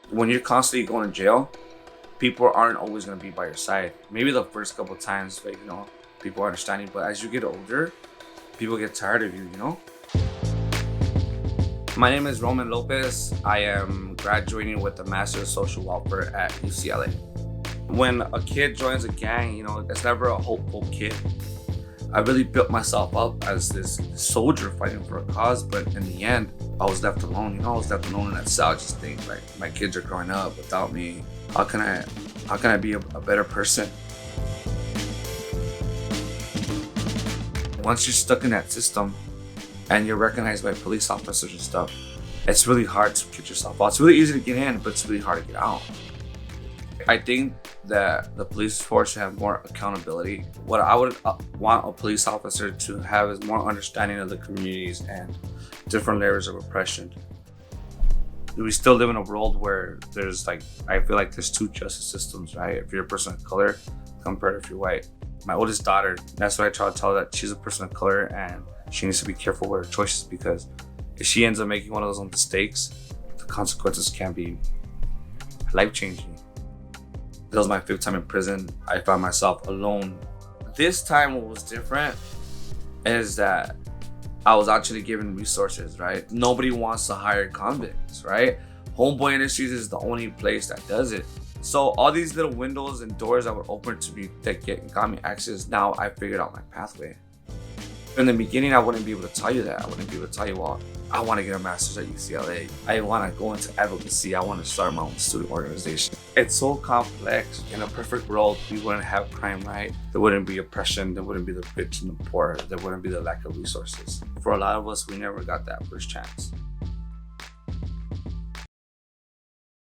When you're constantly going to jail, people aren't always going to be by your side. Maybe the first couple of times, like, people are understanding, but as you get older, people get tired of you, My name is Romen Lopez. I am graduating with a Master of Social Welfare at UCLA. When a kid joins a gang, it's never a hopeful kid. I really built myself up as this soldier fighting for a cause, but in the end, I was left alone. I was left alone in that cell. I just think, like, my kids are growing up without me. How can I be a better person? Once you're stuck in that system and you're recognized by police officers and stuff, it's really hard to get yourself out. It's really easy to get in, but it's really hard to get out. I think that the police force should have more accountability. What I would want a police officer to have is more understanding of the communities and different layers of oppression. We still live in a world where I feel like there's two justice systems, right? If you're a person of color compared to if you're white. My oldest daughter, that's what I try to tell her, that she's a person of color and she needs to be careful with her choices, because if she ends up making one of those mistakes, the consequences can be life-changing. That was my 5th time in prison. I found myself alone. This time what was different is that I was actually given resources, right? Nobody wants to hire convicts, right? Homeboy Industries is the only place that does it. So all these little windows and doors that were open to me that got me access, now I figured out my pathway. In the beginning, I wouldn't be able to tell you that. I wouldn't be able to tell you, well, I want to get a master's at UCLA. I want to go into advocacy. I want to start my own student organization. It's so complex. In a perfect world, we wouldn't have crime, right? There wouldn't be oppression. There wouldn't be the rich and the poor. There wouldn't be the lack of resources. For a lot of us, we never got that first chance.